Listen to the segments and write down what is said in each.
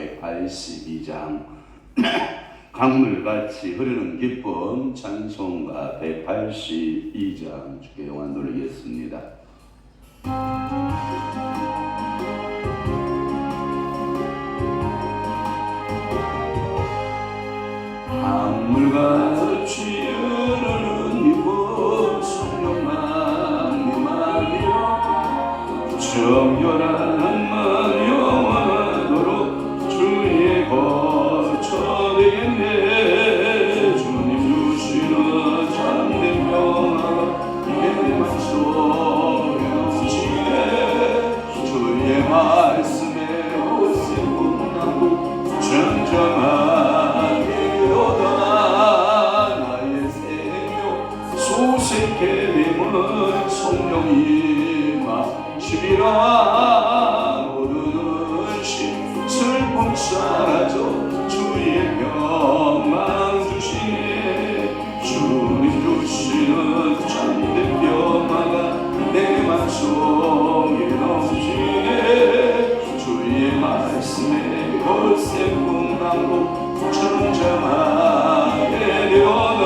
182장 강물같이 흐르는 기쁨 찬송가 182장 주께 영광 돌리겠습니다. 강물같이 흐르는 기쁨 성령만 임하며 정결한 만 영원하도록 주의 거처 되겠네. 주님 주시는 참된 평화가 내 맘속에 넘치네. 주의 말씀에 옷을 붙나고 정정하게 얻어나 나의 생명 소생케 되면 성령이마 시비라 모든 의심 슬픔 사라져 주의 평강 주시네. 주님 주시는 참된 평화가 내 맘속에 넘치네. 주의 말씀에 거센 풍랑도 청정하게 되어나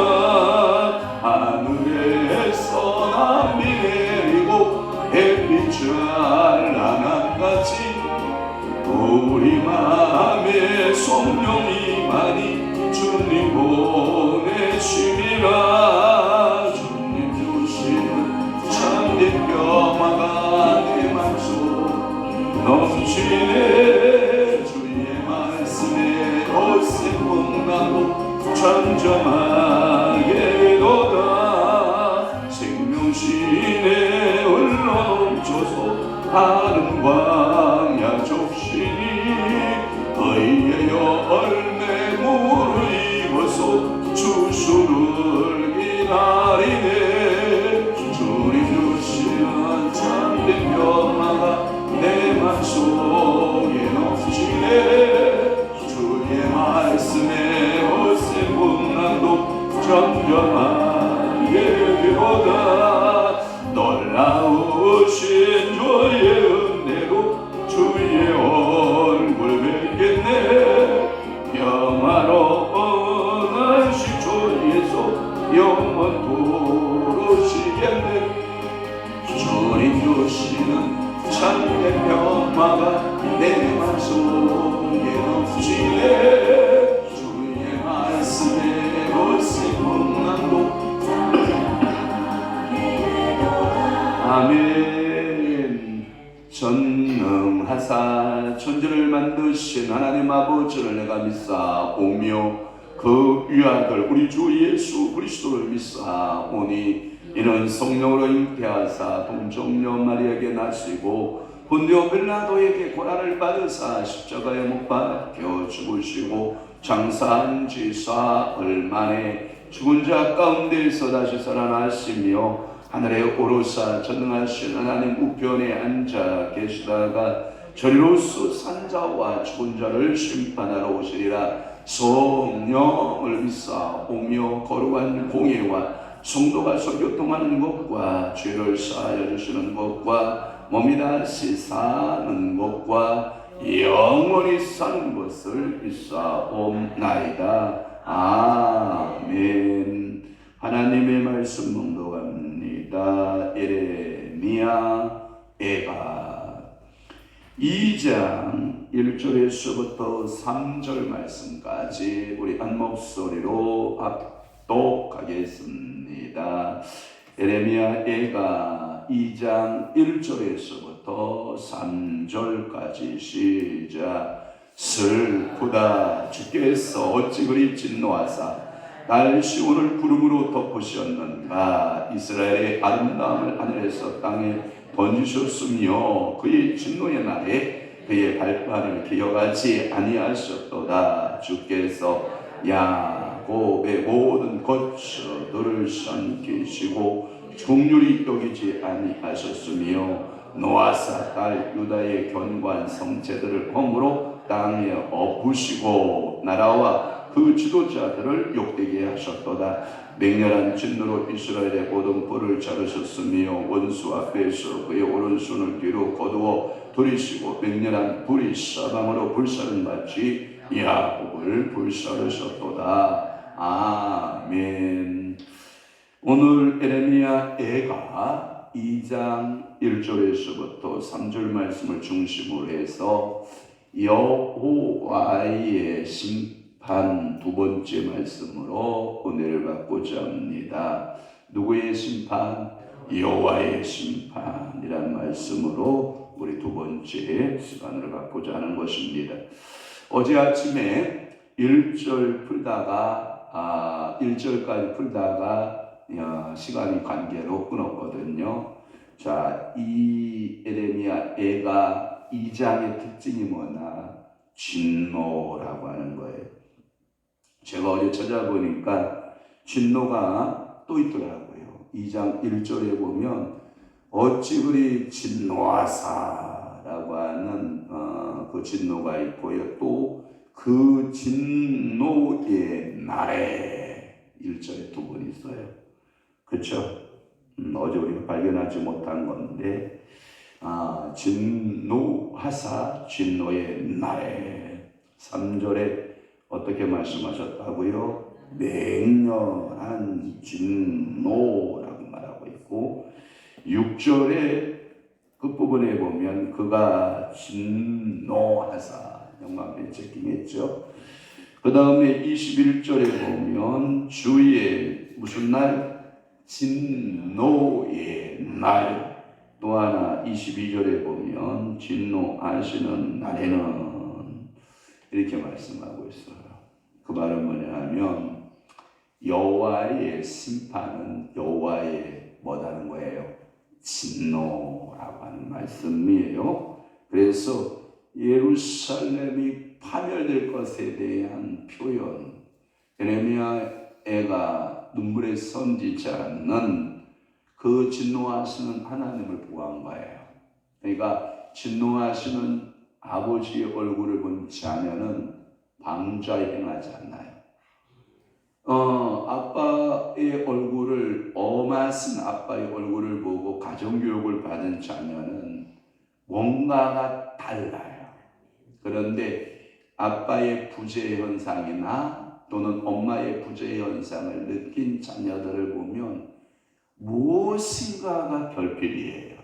하늘에서 남비 내리고 햇빛 찬란함같이 우리 마음에 성령이 많이 주님 보내심이라. 주님 주시는 참된 평화가 내 맘속 넘치네. 주의 말씀에 거센 풍랑도 잠잠하게 되도다. 생명신에 흘러넘쳐서 다른 광야 좁시니 의의 열매 무르익어서 주수를 기다리네. 주님 주시는 참된 평화가 내 맘속에 넘치네. 주의 말씀에 거센 풍랑도 잠잠하게 되도다. 놀라우신 주의 은혜로 주의 얼굴 뵙겠네. 평화로운 안식 주에서 영원토록 쉬겠네. 주님 주시는 참된 평화가 내 맘속에 넘치네. 주의 말씀에 거센 풍랑도 아멘. 전능하사 천지를 만드신 하나님 아버지를 내가 믿사오며 그 위아들 우리 주 예수 그리스도를 믿사오니 이는 성령으로 잉태하사 동정녀 마리아에게 나시고 본디오 빌라도에게 고난을 받으사 십자가에 못 박혀 죽으시고 장사한 지 사흘 만에 죽은 자 가운데서 다시 살아나시며 하늘에 오르사 전능하신 하나님 우편에 앉아 계시다가 저리로서 산자와 죽은 자를 심판하러 오시리라. 성령을 믿사오며 거룩한 공예와 성도가 교통하는 것과 죄를 사하여 주시는 것과 몸이 다시 사는 것과 영원히 사는 것을 믿사옵나이다. 아멘. 하나님의 말씀 봉독합니다. 에레미야 에바 2장 1절에서부터 3절 말씀까지 우리 한 목소리로 합독하겠습니다. 에레미야 에가 2장 1절에서부터 3절까지 시작. 슬프다 주께서 어찌 그리 진노하사 날 시온을 구름으로 덮으셨는가. 이스라엘의 아름다움을 하늘에서 땅에 던지셨으며 그의 진노의 날에 그의 발판을 기억하지 아니하셨도다. 주께서 야곱의 모든 거처들을 삼키시고 긍휼히 여기지 아니하셨으며 노아사 딸 유다의 견고한 성체들을 험으로 땅에 엎으시고 나라와 그 지도자들을 욕되게 하셨도다. 맹렬한 진노로 이스라엘의 모든 뿔을 자르셨으며 원수 앞에서 그의 오른손을 뒤로 거두어 돌이시고 맹렬한 불이 사방으로 불사른 같이 야곱을 불사르셨도다. 아멘. 오늘 에레미야 애가 2장 1절에서부터 3절 말씀을 중심으로 해서 여호와의 심판 두 번째 말씀으로 은혜를 받고자 합니다. 누구의 심판? 여호와의 심판이란 말씀으로 우리 두 번째 시간을 갖고자 하는 것입니다. 어제 아침에 1절 풀다가 1절까지 풀다가 시간이 관계로 끊었거든요. 자, 이 에레미야 애가 2장의 특징이 뭐냐? 진노라고 하는 거예요. 제가 어제 찾아보니까 진노가 또 있더라고요. 2장 1절에 보면 어찌 그리 진노하사라고 하는 그 진노가 있고요. 또 그 진노의 날에 1절에 두 번 있어요. 그렇죠? 어제 우리가 발견하지 못한 건데 진노하사 진노의 날에 3절에 어떻게 말씀하셨다고요? 맹렬한 진노라고 말하고 있고 6절에 끝부분에 보면 그가 진노하사 영광의 체킹했죠. 그 다음에 21절에 보면 주의 무슨 날? 진노의 날. 또 하나 22절에 보면 진노하시는 날에는 이렇게 말씀하고 있어요. 그 말은 뭐냐면 여호와의 심판은 여호와의 뭐라는 거예요? 진노라고 하는 말씀이에요. 그래서 예루살렘이 파멸될 것에 대한 표현, 에레미야 애가 눈물의 선지자는 그 진노하시는 하나님을 보한 거예요. 그러니까 진노하시는 아버지의 얼굴을 본 자녀는 방자에 행하지 않나요? 아빠의 얼굴을 엄하신 아빠의 얼굴을 보고 가정교육을 받은 자녀는 뭔가가 달라요. 그런데 아빠의 부재 현상이나 또는 엄마의 부재 현상을 느낀 자녀들을 보면 무엇인가가 결핍이에요.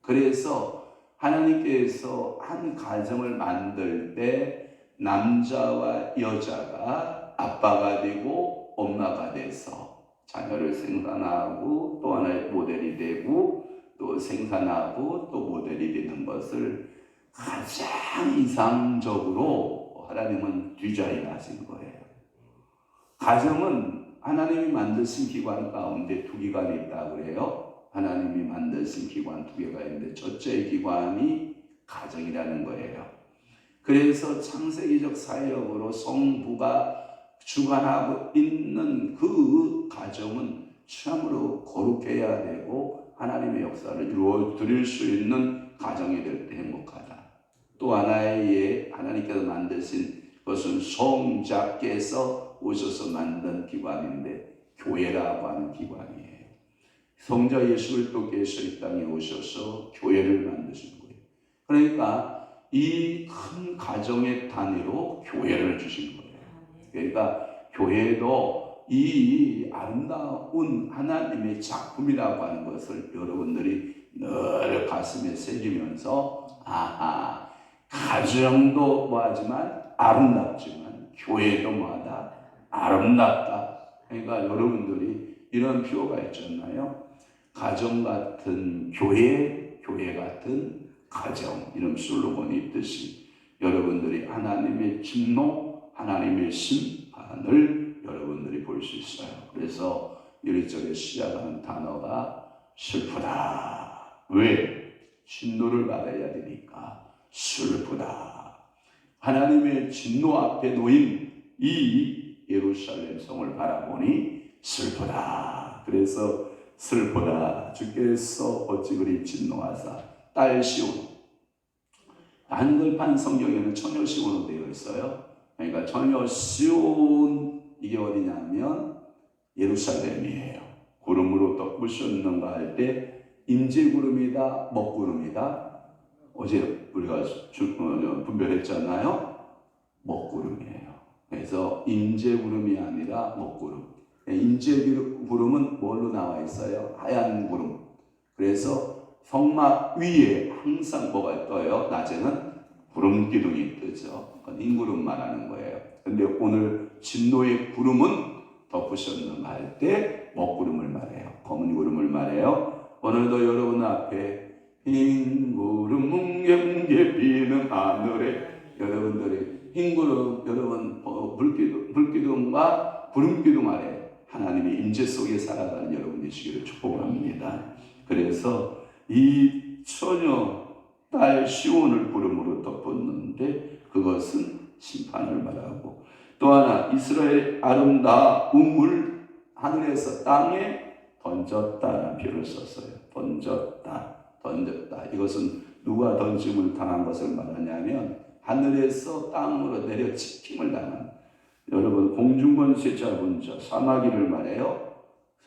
그래서 하나님께서 한 가정을 만들 때 남자와 여자가 아빠가 되고 엄마가 돼서 자녀를 생산하고 또 하나의 모델이 되고 또 생산하고 또 모델이 되는 것을 가장 이상적으로 하나님은 디자인하신 거예요. 가정은 하나님이 만드신 기관 가운데 두 기관이 있다고 그래요. 하나님이 만드신 기관 두 개가 있는데 첫째 기관이 가정이라는 거예요. 그래서 창세기적 사역으로 성부가 주관하고 있는 그 가정은 참으로 거룩해야 되고 하나님의 역사를 이루어 드릴 수 있는 가정이 될 때 행복하다. 또 하나의 하나님께서 만드신 것은 성자께서 오셔서 만든 기관인데 교회라고 하는 기관이에요. 성자 예수 그리스도께서 이 땅에 오셔서 교회를 만드신 거예요. 그러니까 이 큰 가정의 단위로 교회를 주신 거예요. 그러니까 교회도 이 아름다운 하나님의 작품이라고 하는 것을 여러분들이 늘 가슴에 새기면서 가정도 뭐하지만 아름답지만 교회도 뭐하다? 아름답다. 그러니까 여러분들이 이런 표가 있잖아요. 가정 같은 교회, 교회 같은 가정, 이런 슬로건이 있듯이 여러분들이 하나님의 진노, 하나님의 심판을 여러분들이 볼 수 있어요. 그래서 1절에 시작하는 단어가 슬프다. 왜? 진노를 받아야 되니까 슬프다. 하나님의 진노 앞에 놓인 이 예루살렘 성을 바라보니 슬프다. 그래서 슬프다. 주께서 어찌 그리 진노하사. 딸 시온. 한글판 성경에는 처녀 시온으로 되어 있어요. 그러니까 전혀 쉬운 이게 어디냐면 예루살렘이에요. 구름으로 덮으셨는가 할 때 임재구름이다, 먹구름이다. 어제 우리가 분별했잖아요. 먹구름이에요. 그래서 임재구름이 아니라 먹구름. 임재구름은 뭘로 나와 있어요? 하얀 구름. 그래서 성막 위에 항상 뭐가 떠요? 낮에는 구름 기둥이 뜨죠. 그건 흰구름 말하는 거예요. 근데 오늘 진노의 구름은 덮으셨는가 할 때 먹구름을 말해요. 검은 구름을 말해요. 오늘도 여러분 앞에 흰 구름 뭉게뭉게 비는 하늘에 여러분들이 흰 구름 여러분 불기둥과 구름기둥 아래 하나님의 임재 속에 살아가는 여러분 되시기를 축복합니다. 그래서 이 처녀 딸 시온을 구름으로 덮었는데 그것은 심판을 말하고 또 하나 이스라엘 아름다움을 하늘에서 땅에 던졌다라는 표현을 썼어요. 던졌다. 이것은 누가 던짐을 당한 것을 말하냐면 하늘에서 땅으로 내려치킴을 당한 여러분 공중권세 잡은 자 사마귀를 말해요.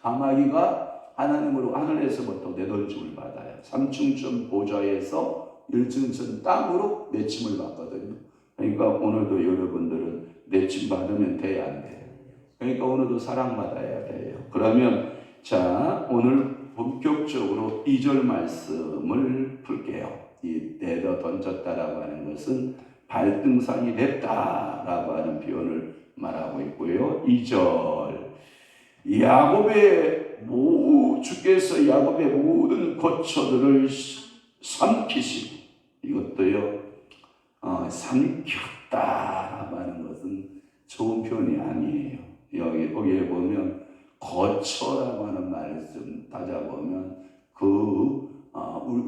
사마귀가 하나님으로 하늘에서부터 내던짐을 받아요. 3층천 보좌에서 1층천 땅으로 내침을 받거든요. 그러니까 오늘도 여러분들은 내침 받으면 돼야 안 돼요. 그러니까 오늘도 사랑받아야 돼요. 그러면 자 오늘 본격적으로 2절 말씀을 풀게요. 이 내려 던졌다라고 하는 것은 발등상이 됐다라고 하는 표현을 말하고 있고요. 2절 주께서 야곱의 모든 거처들을 삼키시고 이것도요 삼켰다라고 하는 것은 좋은 표현이 아니에요. 여기에 보면 거처라고 하는 말을 좀 따져보면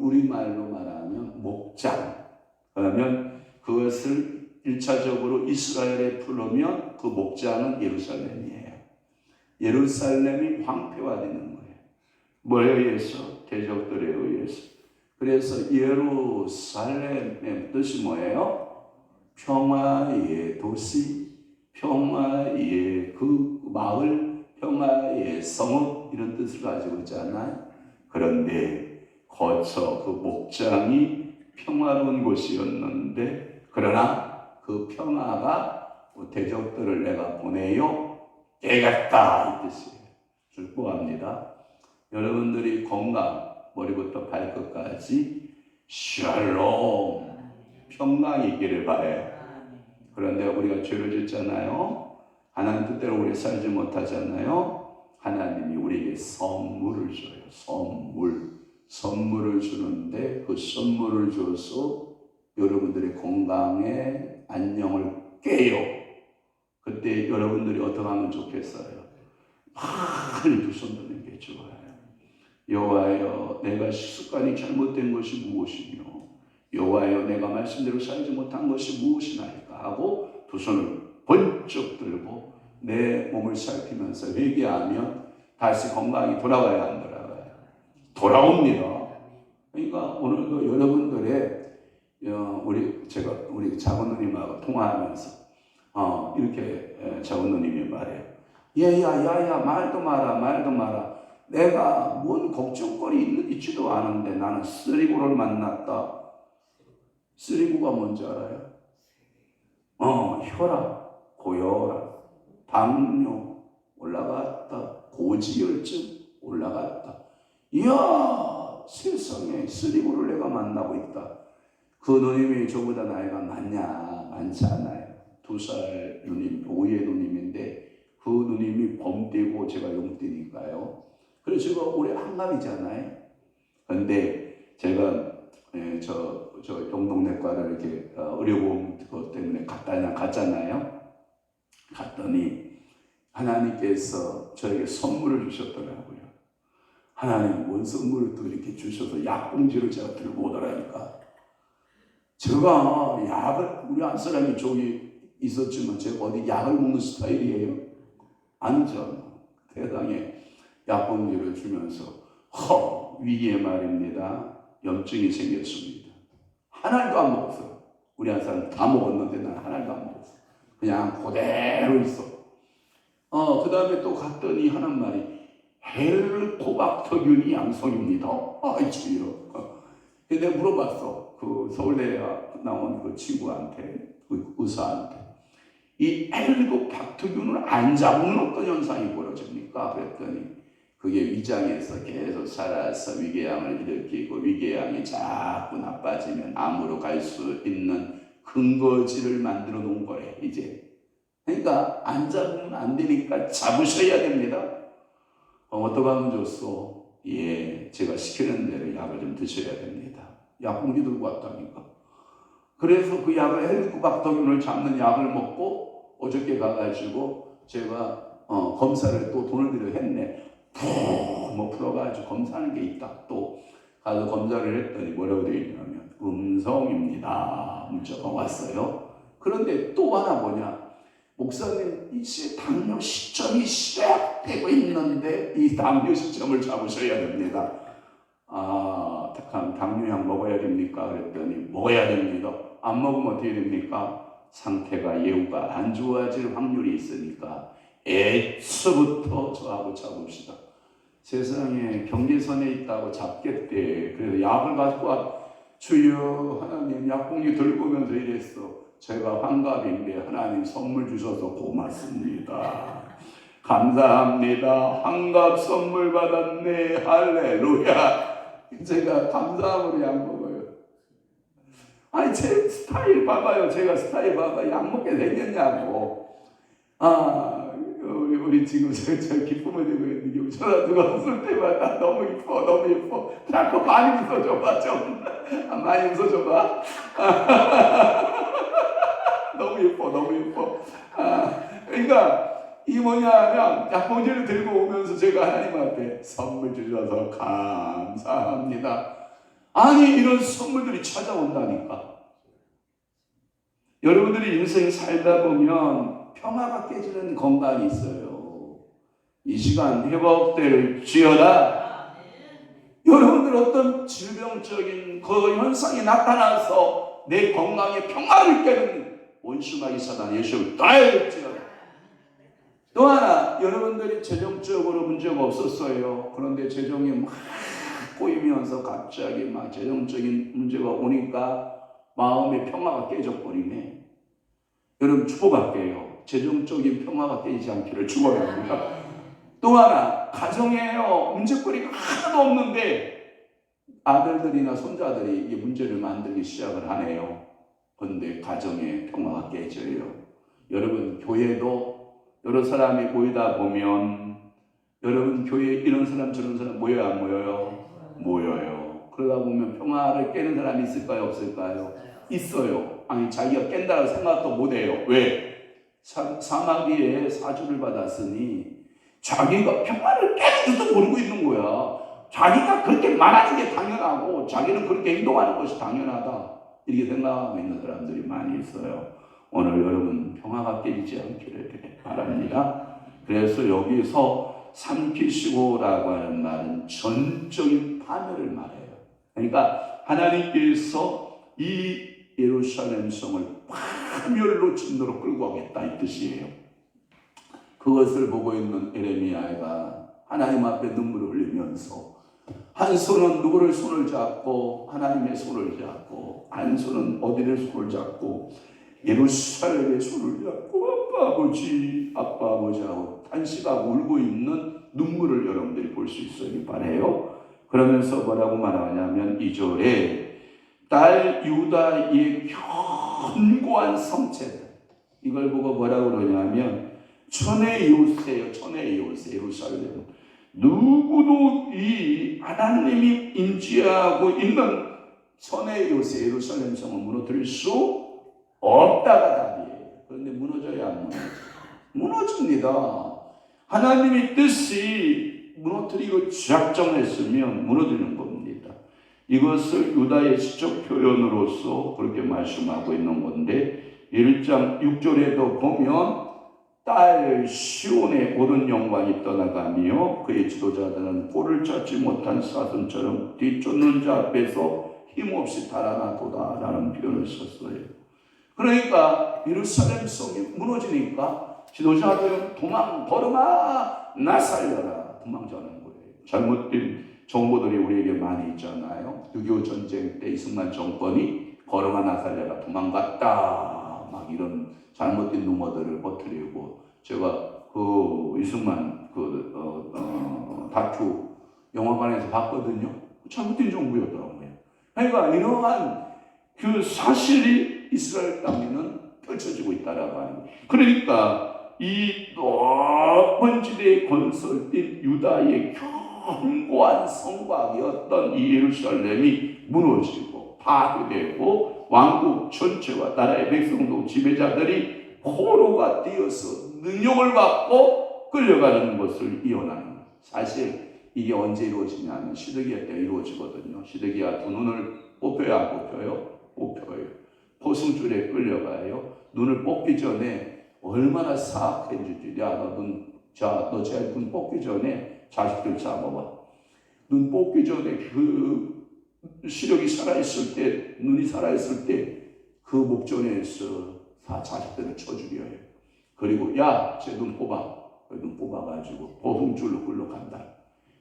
우리말로 말하면 목장 그러면 그것을 1차적으로 이스라엘에 풀으면 그 목장은 예루살렘이에요. 예루살렘이 황폐화되는 거예요. 뭐에 의해서? 대적들에 의해서. 그래서 예루살렘의 뜻이 뭐예요? 평화의 도시, 평화의 그 마을, 평화의 성읍 이런 뜻을 가지고 있잖아요. 그런데 거쳐 그 목장이 평화로운 곳이었는데 그러나 그 평화가 대적들을 내가 보내요 깨겠다 이 뜻이에요. 축복합니다. 여러분들이 건강 머리부터 발끝까지 샬롬 평강이 있기를 바라요. 그런데 우리가 죄를 짓잖아요. 하나님 뜻대로 우리 살지 못하잖아요. 하나님이 우리에게 선물을 줘요. 선물을 주는데 그 선물을 줘서 여러분들의 건강에 안녕을 깨요. 그때 여러분들이 어떻게 하면 좋겠어요? 많이 두 손 드는 게 좋아요. 여호와여 내가 습관이 잘못된 것이 무엇이며 여호와여 내가 말씀대로 살지 못한 것이 무엇이나이까 하고 두 손을 번쩍 들고 내 몸을 살피면서 회개하면 다시 건강이 돌아가야 안 돌아가요? 돌아옵니다. 그러니까 오늘도 여러분들의 우리 작은 누님하고 통화하면서 이렇게 작은 누님이 말해요. 야야야야 말도 마라. 내가 뭔 걱정거리 있지도 않은데 나는 쓰리고를 만났다. 쓰리고가 뭔지 알아요? 혈압, 고혈압, 당뇨 올라갔다. 고지혈증 올라갔다. 이야 세상에 쓰리고를 내가 만나고 있다. 그 누님이 저보다 나이가 많지 않아요. 2살 누님, 5의 누님인데 그 누님이 범띠고 제가 용띠니까요. 그래서 제가 올해 한갑이잖아요. 그런데 제가 저 영동내과를 이렇게 의료보험 그것 때문에 갔잖아요. 갔더니 하나님께서 저에게 선물을 주셨더라고요. 하나님 뭔 선물을 또 이렇게 주셔서 약봉지를 제가 들고 오더라니까. 제가 약을 우리 한 사람이 저기 있었지만 제가 어디 약을 먹는 스타일이에요? 아니죠. 대당에 약봉지를 주면서 위기의 말입니다. 염증이 생겼습니다. 하나도 안 먹었어요. 우리 한 사람 다 먹었는데 난 하나도 안 먹었어요. 그냥 그대로 있어. 그 다음에 또 갔더니 하는 말이 헬리코박터균이 양성입니다. 이치로. 근데 내가 물어봤어. 그 서울대 나온 그 친구한테, 그 의사한테. 이 헬리코박터균을 안 잡으면 어떤 현상이 벌어집니까? 그랬더니 그게 위장에서 계속 살아서 위궤양을 일으키고 위궤양이 자꾸 나빠지면 암으로 갈 수 있는 근거지를 만들어 놓은 거래, 이제. 그러니까 안 잡으면 안 되니까 잡으셔야 됩니다. 어떻게 하면 좋소? 예, 제가 시키는 대로 약을 좀 드셔야 됩니다. 약봉지 들고 왔다니까. 그래서 그 약을 헬리코박터균을 잡는 약을 먹고 어저께 가가지고 제가 검사를 또 돈을 들여 했네. 푹 풀어가지고 검사하는 게 있다. 또 가서 검사를 했더니 뭐라고 되어 있냐면 음성입니다. 문자가 왔어요. 그런데 또 하나 뭐냐? 목사님, 이제 당뇨 시점이 시작되고 있는데 이 당뇨 시점을 잡으셔야 됩니다. 당뇨약 먹어야 됩니까? 그랬더니 먹어야 됩니다. 안 먹으면 어떻게 됩니까? 상태가 예후가 안 좋아질 확률이 있으니까 애초부터 저하고 잡읍시다. 세상에 경계선에 있다고 잡겠대. 그래서 약을 가지고 와. 주여 하나님, 약봉지 들고 오면서 이랬어. 제가 환갑인데 하나님 선물 주셔서 고맙습니다. 감사합니다. 환갑 선물 받았네. 할렐루야. 제가 감사함으로 약 먹어요. 아니 제 스타일 봐봐요. 제가 스타일 봐봐요. 약 먹게 되겠냐고. 우리 지금 저 기쁨을 내고 있는 게 전화 누가 웃을 때마다 너무 이뻐, 너무 이뻐. 자꾸 많이 웃어줘봐 좀. 많이 웃어줘봐. 너무 예뻐, 너무 예뻐. 그러니까 이 뭐냐면 약봉지를 들고 오면서 제가 하나님 앞에 선물 주셔서 감사합니다. 아니 이런 선물들이 찾아온다니까. 여러분들이 인생 살다 보면 평화가 깨지는 건강이 있어요. 이 시간 회복될 지어다. 여러분들 어떤 질병적인 그 현상이 나타나서 내 건강에 평화를 깨는 원수마귀 사단 예수를 따일지어다. 또 하나, 여러분들이 재정적으로 문제가 없었어요. 그런데 재정이 막 꼬이면서 갑자기 막 재정적인 문제가 오니까 마음의 평화가 깨져버리네. 여러분 축복할게요. 재정적인 평화가 깨지지 않기를 축원합니다. 또 하나, 가정에요. 문제거리가 하나도 없는데 아들들이나 손자들이 이게 문제를 만들기 시작을 하네요. 그런데 가정에 평화가 깨져요. 여러분 교회도 여러 사람이 모이다 보면 여러분 교회에 이런 사람 저런 사람 모여요 안 모여요? 모여요. 그러다 보면 평화를 깨는 사람이 있을까요 없을까요? 있어요. 아니 자기가 깬다고 생각도 못해요. 왜? 사마귀의 사주를 받았으니 자기가 평화를 깨는지도 모르고 있는 거야. 자기가 그렇게 말하는 게 당연하고 자기는 그렇게 행동하는 것이 당연하다. 이렇게 생각하고 있는 사람들이 많이 있어요. 오늘 여러분 평화가 깨지지 않기를 바랍니다. 그래서 여기서 삼키시고라고 하는 말은 전적인 파멸을 말해요. 그러니까 하나님께서 이 예루살렘 성을 파멸로 진노로 끌고 가겠다 이 뜻이에요. 그것을 보고 있는 에레미야가 하나님 앞에 눈물을 흘리면서 한 손은 누구를 손을 잡고 하나님의 손을 잡고 한 손은 어디를 손을 잡고 예루살렘의 손을 잡고 아빠 아버지하고 탄식하고 울고 있는 눈물을 여러분들이 볼 수 있어야 바래요. 그러면서 뭐라고 말하냐면 2절에 딸 유다의 견고한 성체들, 이걸 보고 뭐라고 그러냐면 천의 요새예요. 천의 요새 예루살렘. 누구도 이 하나님이 인지하고 있는 천의 요새 예루살렘 성을 무너뜨릴 수 없다가 답이에요. 그런데 무너져야 안 무너져? 무너집니다. 하나님의 뜻이 무너뜨리고 작정했으면 무너지는 겁니다. 이것을 유다의 시적 표현으로서 그렇게 말씀하고 있는 건데 1장 6절에도 보면 딸 시온의 오른 영광이 떠나가며 그의 지도자들은 꼴을 찾지 못한 사슴처럼 뒤쫓는 자 앞에서 힘없이 달아나도다 라는 표현을 썼어요. 그러니까 예루살렘 성이 무너지니까 지도자들은 걸음아 나 살려라 도망자는 거예요. 잘못된 정보들이 우리에게 많이 있잖아요. 6.25 전쟁 때 이승만 정권이 걸음아 나 살려라 도망갔다 막 이런 잘못된 루머들을 퍼뜨리고, 제가 그 이승만 다큐 영화관에서 봤거든요. 잘못된 정부였더라고요. 그러니까 이러한 그 사실이 이스라엘 땅에는 펼쳐지고 있다라고 하는 거예요. 그러니까 이 넓은 지대에 건설된 유다의 견고한 성곽이었던 이 예루살렘이 무너지고 파괴되고 왕국 전체와 나라의 백성도 지배자들이 포로가 되어서 능욕을 받고 끌려가는 것을 이어나는 거예요. 사실 이게 언제 이루어지냐면 시드기야 때 이루어지거든요. 시드기야 두 눈을 뽑혀야 안 뽑혀요? 뽑혀요. 포승줄에 끌려가요. 눈을 뽑기 전에 얼마나 사악해지지. 야, 너 제 눈 뽑기 전에 자식들 잡아봐. 눈 뽑기 전에 그 시력이 살아있을 때, 눈이 살아있을 때 그 목전에서 자식들을 쳐 죽여요. 그리고 야, 제 눈 뽑아. 눈 뽑아가지고 포승줄로 끌려간다.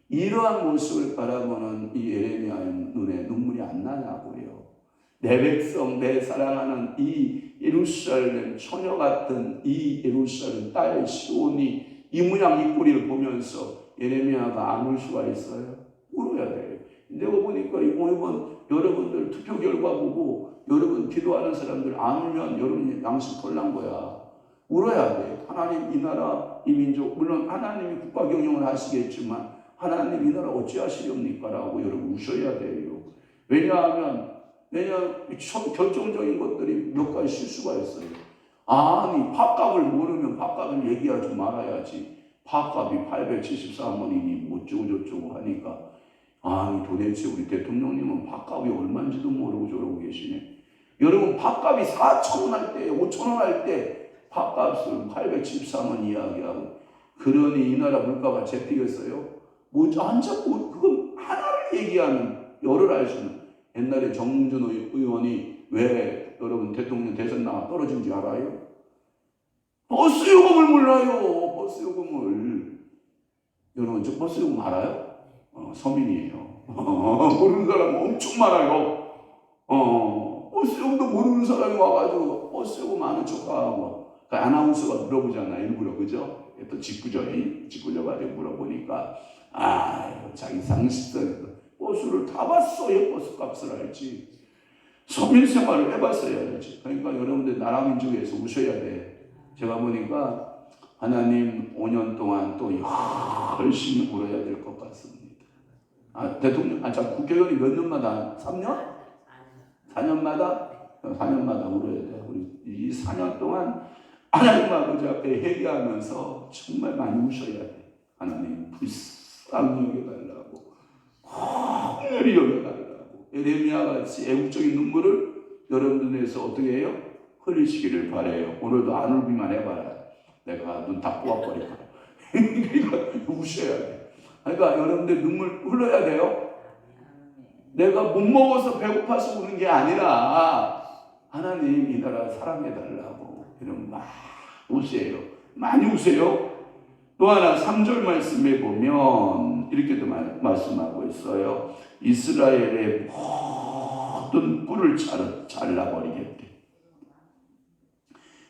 이러한 모습을 바라보는 이 예레미야의 눈에 눈물이 안 나냐고요. 내 백성, 내 사랑하는 이 예루살렘, 처녀 같은 이 예루살렘 딸 시온이 이 모양 이 꼴을 보면서 예레미야가 안 울 수가 있어요? 울어야 돼요. 내가 보니까 이번 여러분들 투표 결과 보고 여러분 기도하는 사람들 안 울면 여러분이 양심 털난 거야. 울어야 돼. 하나님 이 나라 이 민족, 물론 하나님이 국가 경영을 하시겠지만 하나님 이 나라 어찌하시렵니까? 라고 여러분 우셔야 돼요. 왜냐하면 결정적인 것들이 몇 가지 실수가 있어요. 아니 밥값을 모르면 밥값을 얘기하지 말아야지. 밥값이 874만 원이니 어쩌고저쩌고 하니까 아니 도대체 우리 대통령님은 밥값이 얼마인지도 모르고 저러고 계시네. 여러분 밥값이 4,000원 할 때 5,000원 할 때 밥값을 874만 이야기하고, 그러니 이 나라 물가가 잡히겠어요? 안 잡고 그건 하나를 얘기하는 열을 알 수는. 옛날에 정준호 의원이 왜 여러분 대통령 대선 나와 떨어진지 알아요? 버스 요금을 몰라요. 버스 요금을. 여러분 저 버스 요금 알아요? 서민이에요. 모르는 사람 엄청 많아요. 버스 요금도 모르는 사람이 와가지고 버스 요금 아는 척하고, 그 아나운서가 물어보잖아 일부러, 그죠? 또 짓궂어가지고 물어보니까 자기 상식선에서 버스를 타봤어야 버스 값을 알지. 서민 생활을 해봤어야 알지. 그러니까 여러분들 나라 민족에서 우셔야 돼. 제가 보니까 하나님 5년 동안 또 열심히 울어야 될 것 같습니다. 대통령, 국회의원이 몇 년마다? 3년? 4년마다? 4년마다 울어야 돼. 우리 이 4년 동안 하나님 아버지 앞에 회개하면서 정말 많이 우셔야 돼. 하나님 불쌍히 여겨달라고, 긍휼히 여겨달라고. 예레미야 같이 애국적인 눈물을 여러분들에서 어떻게 해요? 흘리시기를 바라요. 오늘도 안 울기만 해봐라. 내가 눈 다 뽑아버릴 거야. 그러니까 우셔야 돼. 그러니까 여러분들 눈물 흘러야 돼요. 내가 못 먹어서 배고파서 우는 게 아니라 하나님 이 나라 사랑해달라고 이런 막 우세요. 많이 우세요. 또 하나 3절 말씀에 보면 이렇게도 말씀하고 있어요. 이스라엘의 모든 뿔을 잘라버리겠대.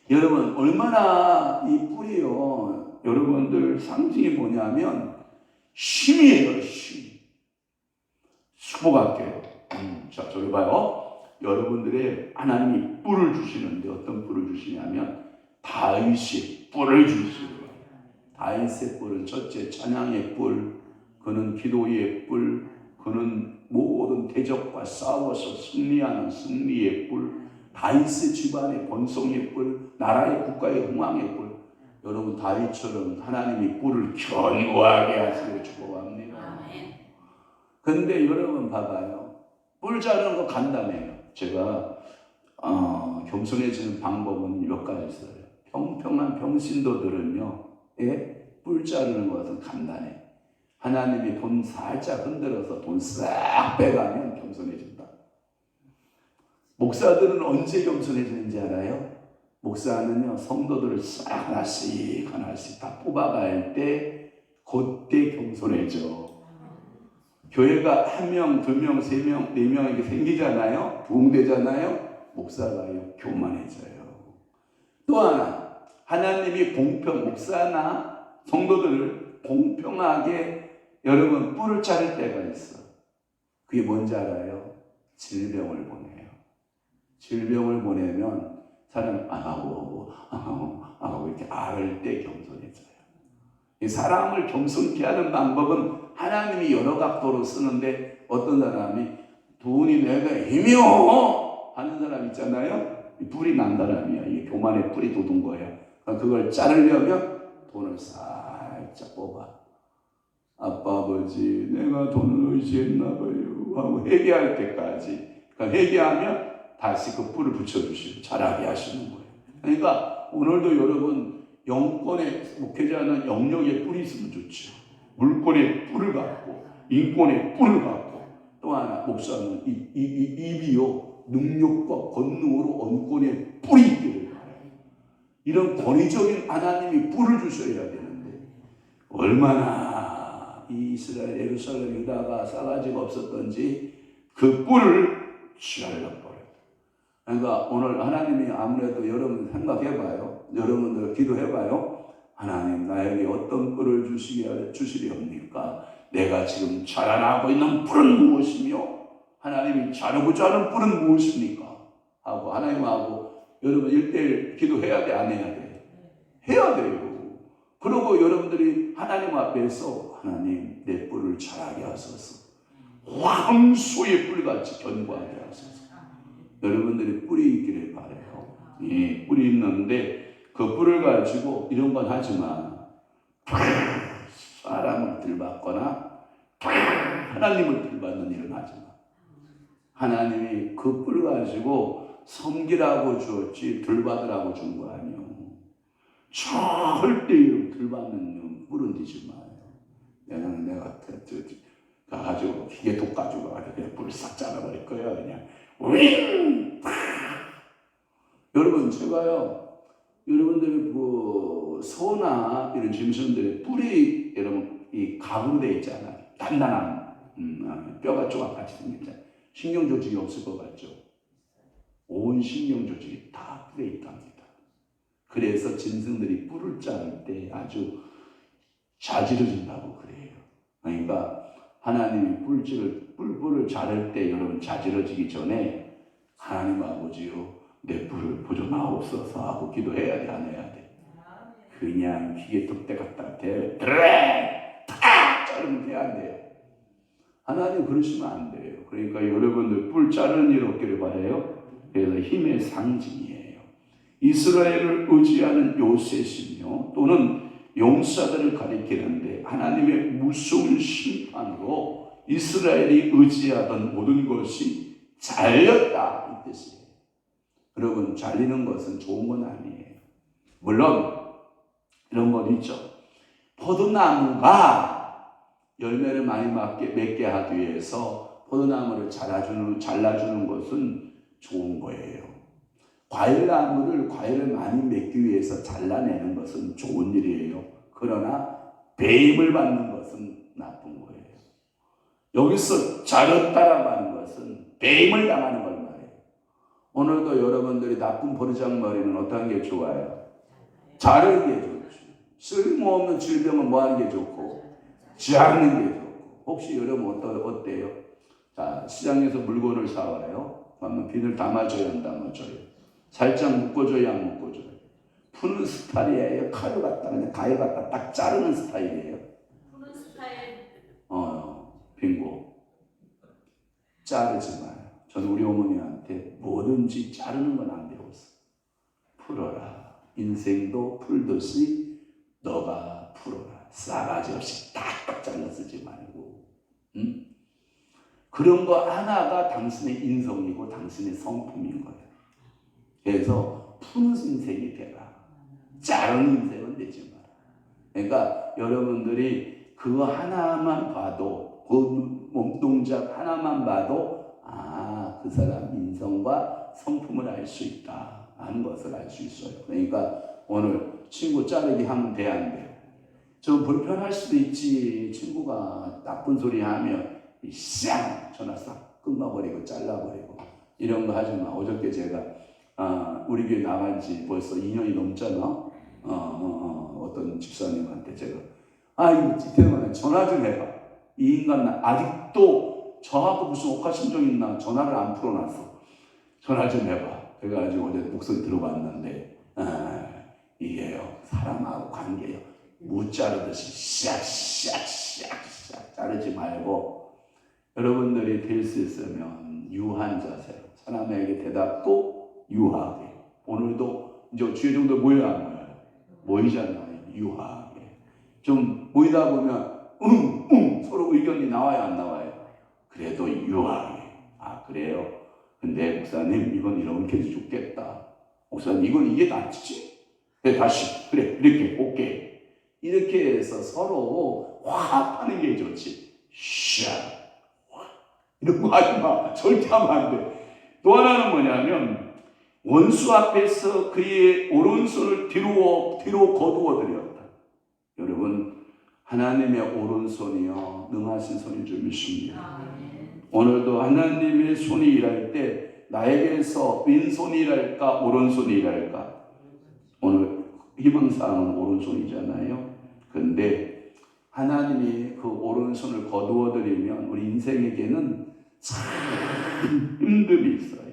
여러분 얼마나 이 뿔이요, 여러분들 상징이 뭐냐면 힘이에요. 힘. 수복할게요. 자, 저기 봐요. 여러분들의 하나님이 뿔을 주시는데 어떤 뿔을 주시냐면 다윗의 뿔을 주시는 거예요. 다윗의 뿔은 첫째 찬양의 뿔, 그는 기도의 뿔, 그는 모든 대적과 싸워서 승리하는 승리의 뿔, 다윗의 집안의 번성의 뿔, 나라의 국가의 흥왕의 뿔. 여러분 다윗처럼 하나님이 뿔을 견고하게 하시기를 축복합니다. 근데 여러분 봐봐요. 뿔 자르는 거 간단해요. 제가 겸손해지는 방법은 몇 가지 있어요. 평평한 평신도들은요, 뿔 자르는 것은 간단해. 하나님이 돈 살짝 흔들어서 돈 싹 빼가면 겸손해진다. 목사들은 언제 겸손해지는지 알아요? 목사는요, 성도들을 싹 하나씩 하나씩 다 뽑아갈 때 그때 겸손해져. 교회가 1명, 2명, 3명, 4명에게 생기잖아요. 부흥되잖아요. 목사가요, 교만해져요. 또 하나, 하나님이 목사나 성도들을 공평하게 여러분 뿔을 자를 때가 있어. 그게 뭔지 알아요? 질병을 보내요. 질병을 보내면 사람이 아고 이렇게 앓을 때 겸손해져요. 이 사람을 겸손케 하는 방법은 하나님이 여러 각도로 쓰는데, 어떤 사람이 돈이 내가 힘이요 하는 사람 있잖아요. 뿔이 난 사람이야. 이게 교만의 뿔이 돋은 거예요. 그걸 자르려면 돈을 살짝 뽑아. 아빠 아버지 내가 돈을 의지했나 봐요 하고 회개할 때까지, 그러니까 회개하면 다시 그 뿔을 붙여주시고 자라게 하시는 거예요. 그러니까 오늘도 여러분 영권의 목회자는 영역에 뿔이 있으면 좋죠. 물권의 뿔을 갖고 인권의 뿔을 갖고, 또 하나 목사는 입이요 능력과 권능으로 언권의 뿔이 있기를 바라요. 이런 권위적인 하나님이 뿔을 주셔야 되는데, 얼마나 이 이스라엘 예루살렘 유다가 싸가지가 없었던지 그 뿔을 취하려버려요. 그러니까 오늘 하나님이 아무래도 여러분 생각해봐요. 여러분들 기도해봐요. 하나님 나에게 어떤 뿔을 주시렵니까? 내가 지금 자라나고 있는 뿔은 무엇이며 하나님이 자르고자 하는 뿔은 무엇입니까? 하고 하나님하고 여러분 1대1 기도해야 돼, 안 해야 돼? 해야 돼요. 그리고 여러분들이 하나님 앞에서 하나님 내 뿔을 자라게 하소서, 황소의 뿔같이 견고하게 하소서. 여러분들이 뿔이 있기를 바라요. 예, 뿔이 있는데 그 뿔을 가지고 이런 건 하지만 사람을 들받거나 하나님을 들받는 일은 하지만, 하나님이 그 뿔 가지고 섬기라고 주었지 들받으라고 준 거 아니에요. 절대 들받는 뿔은 되지 마요. 내가 가지고 기계독 가지고 그냥 뿔 싹 잘라버릴 거야. 그냥 윙! 여러분 제가요, 여러분들이 그 소나 이런 짐승들의 뿔이 여러분 이 가구로 되어 있잖아요. 단단한 뼈가 조각같이 생겼잖아요. 신경 조직이 없을 것 같죠? 온 신경 조직이 다 뿔에 있답니다. 그래서 짐승들이 뿔을 자를 때 아주 자지러진다고 그래요. 그러니까 하나님이 뿔을 자를 때 여러분 자지러지기 전에 하나님 아버지요 내 뿔을 보존하옵소서 하고 기도해야 돼, 안 해야 돼? 그냥 기계톱대 갖다 대 탁 자르면 돼, 안 돼요? 하나님 그러시면 안 돼요. 그러니까 여러분들 뿔 자르는 일 없기를 바라요. 그래서 힘의 상징이에요. 이스라엘을 의지하는 요셉이며 또는 용사들을 가리키는데, 하나님의 무서운 심판으로 이스라엘이 의지하던 모든 것이 잘렸다 이 뜻이에요. 여러분 잘리는 것은 좋은 건 아니에요. 물론 이런 건 있죠. 포도나무가 열매를 많이 맺게 하기 위해서 포도나무를 잘라주는 것은 좋은 거예요. 과일나무를 과일을 많이 맺기 위해서 잘라내는 것은 좋은 일이에요. 그러나 배임을 받는 것은 나쁜 거예요. 여기서 자랐다라고 하는 것은 배임을 당하는 걸 말해요. 오늘도 여러분들이 나쁜 버르장머리는 어떤 게 좋아요? 자르는 게 좋죠. 쓸모없는 질병은 뭐 하는 게 좋고? 자르는 게 좋고. 혹시 여러분 어때요? 자, 시장에서 물건을 사와요. 그러면 비늘 담아줘야 안 담아줘요? 살짝 묶어줘야 안 묶어줘요? 푸는 스타일이에요? 가위 갖다 딱 자르는 스타일이에요? 푸는 스타일. 빙고. 자르지 마요. 저는 우리 어머니한테 뭐든지 자르는 건 안 배웠어. 풀어라. 인생도 풀듯이 너가 풀어라. 싸가지 없이 딱딱 잘라 쓰지 말고. 응? 그런 거 하나가 당신의 인성이고 당신의 성품인 거예요. 그래서 푸는 인생이 되라. 자르는 인생은 되지 마라. 그러니까 여러분들이 그거 하나만 봐도, 그 몸동작 하나만 봐도 그 사람 인성과 성품을 알 수 있다 하는 것을 알 수 있어요. 그러니까 오늘 친구 자르기 하면 돼, 안 돼요? 좀 불편할 수도 있지. 친구가 나쁜 소리 하면 쌍 전화 싹 끊어버리고 잘라버리고 이런 거 하지 마. 어저께 제가 우리 교회 나간 지 벌써 2년이 넘잖아. 어떤 집사님한테 제가 이거 이태원에 전화 좀 해봐. 이 인간 아직도 저하고 무슨 옥하심정 있나 전화를 안 풀어놨어. 전화 좀 해봐. 그래가지고 어제 목소리 들어봤는데 이게요 사람하고 관계요 무 자르듯이 샥샥샥 자르지 말고 여러분들이 될 수 있으면 유한 자세로 사람에게 대답도 유하게. 오늘도 이제 주일 정도 모여야 안 모여요? 모이잖아요. 유하게 좀 모이다 보면 서로 의견이 나와요 안 나와요? 그래도 유하게. 그래요? 근데 목사님 이건 이렇게 해서 좋겠다. 목사님 이건 이게 낫지? 그래 다시 그래 이렇게 오케이 이렇게 해서 서로 화합하는 게 좋지. 이런 거 하지 마. 절대 하면 안 돼. 또 하나는 뭐냐면 원수 앞에서 그의 오른손을 뒤로 거두어 드렸다. 여러분 하나님의 오른손이요 능하신 손인 줄 믿습니다. 오늘도 하나님의 손이 일할 때 나에게서 왼손이 일할까 오른손이 일할까? 오늘 희망사항은 오른손이잖아요. 근데 하나님이 그 오른손을 거두어 드리면 우리 인생에게는 참 힘듦이 있어요.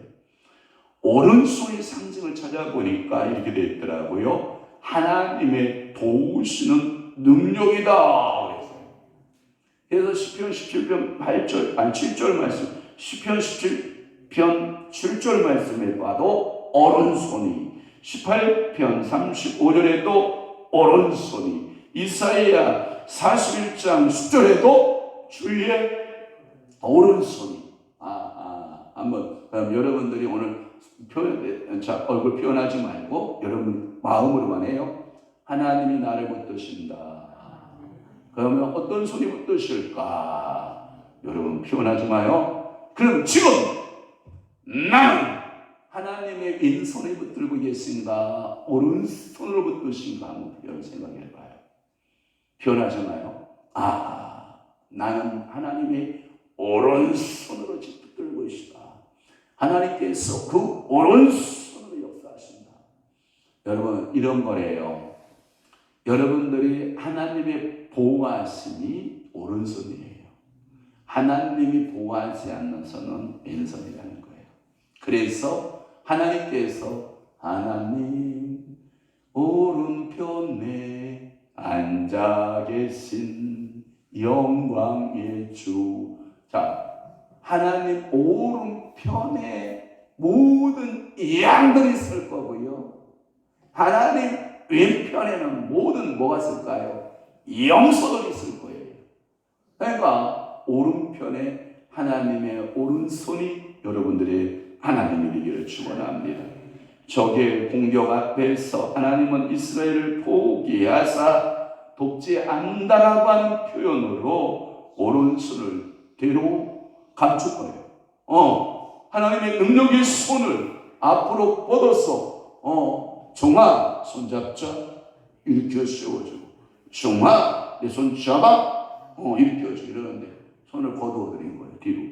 오른손의 상징을 찾아보니까 이렇게 되어 있더라고요. 하나님의 도우시는 능력이다 그랬어요. 그래서 시편 17편 7절 말씀, 시편 17편 7절 말씀에 봐도 오른손이, 18편 35절에도 오른손이, 이사야 41장 10절에도 주의 오른손이. 한번 그럼 여러분들이 오늘 얼굴 표현하지 말고 여러분 마음으로만 해요. 하나님이 나를 붙드신다. 그러면 어떤 손이 붙드실까? 여러분 표현하지 마요. 그럼 지금 나는 하나님의 왼손에 붙들고 계신가 오른손으로 붙드신가 한번 여러분 생각해봐요. 표현하지 마요. 나는 하나님의 오른손으로 붙들고 있다. 하나님께서 그 오른손으로 역사하신다. 여러분 이런 거래요. 여러분들이 하나님의 보호하심이 오른손이에요. 하나님이 보호하지 않는 손은 왼손이라는 거예요. 그래서 하나님께서 하나님 오른편에 앉아 계신 영광의 주. 하나님 오른편에 모든 양들이 있을 거고요. 하나님 왼편에는 모든 뭐가 있을까요? 영소들이 있을 거예요. 그러니까 오른편에 하나님의 오른손이 여러분들의 하나님이 되기를 축원합니다. 적의 공격 앞에서 하나님은 이스라엘을 포기하사 돕지 않는다라고 하는 표현으로 오른손을 뒤로 감출 거예요. 하나님의 능력의 손을 앞으로 뻗어서 종아 손잡자 이렇게 세워주고 종아 내 손 잡아 일으켜주고 이러는데 손을 거두어 드린 거예요. 뒤로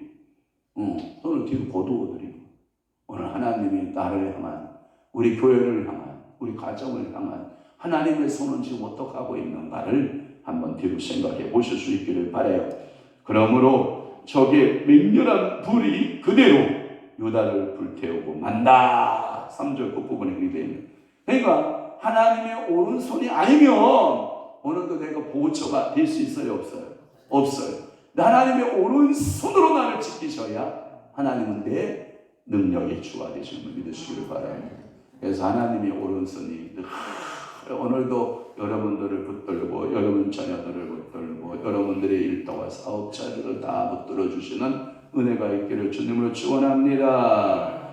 손을 뒤로 거두어 드리고 오늘 하나님이 나를 향한 우리 교회를 향한 우리 가정을 향한 하나님의 손은 지금 어떻게 하고 있는가를 한번 뒤로 생각해 보실 수 있기를 바라요. 그러므로 적의 맹렬한 불이 그대로 유다를 불태우고 만다. 3절 끝부분에 그렇게 되어 있는. 그러니까 하나님의 오른손이 아니면 오늘도 내가 보호처가 될 수 있어요? 없어요? 없어요. 하나님의 오른손으로 나를 지키셔야 하나님은 내 능력의 주가 되시는 걸 믿으시기를 바랍니다. 그래서 하나님의 오른손이 오늘도 여러분들을 붙들고 여러분 자녀들을 붙들고 여러분들의 일터와 사업자들을 다 붙들어 주시는 은혜가 있기를 주님으로 축원합니다.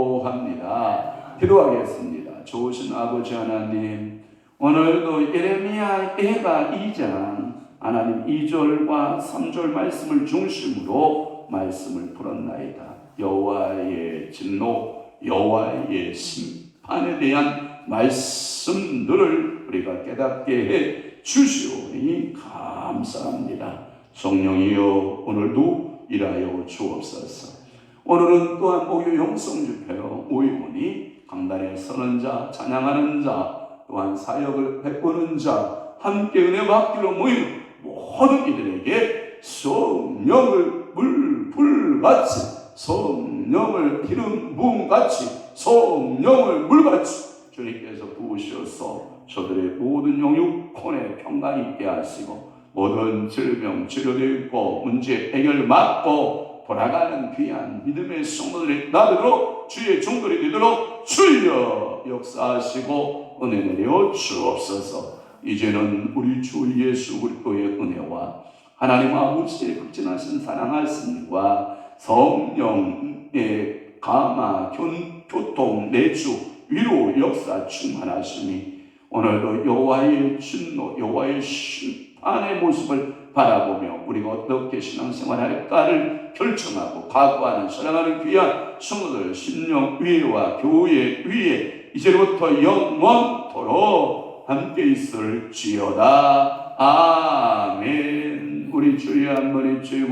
축복합니다. 기도하겠습니다. 좋으신 아버지 하나님, 오늘도 예레미야 예가 2장 하나님 2절과 3절 말씀을 중심으로 말씀을 풀었나이다. 여호와의 진노, 여호와의 심판에 대한 말씀들을 우리가 깨닫게 해 주시오니 감사합니다. 성령이여 오늘도 일하여 주옵소서. 오늘은 또한 목요 영성집회요 오이오니 강단에 서는 자, 찬양하는 자, 또한 사역을 베푸는 자, 함께 은혜 받기로 모이는 모든 이들에게 성령을 불같이, 성령을 기름 부음같이, 성령을 물같이 주님께서 부으셔서 저들의 모든 영육혼에 평강 있게 하시고 모든 질병 치료되고 문제 해결 받고 돌아가는 귀한 믿음의 성도들이 나되도록 주의 종들이 되도록 주여 역사하시고 은혜 내려 주옵소서. 이제는 우리 주 예수 그리스도의 은혜와 하나님 아버지의 극진하신 사랑하심과 성령의 감화 교통 내주 위로 역사 충만하심이 오늘도 여호와의 진노, 여호와의 심판의 모습을 바라보며 우리가 어떻게 신앙생활할까를 결정하고 각오하는 사랑하는 귀한 성도들 심령 위에와 교회 위에 이제부터 영원토록 함께 있을지어다. 아멘. 우리 주여 한 번에 주여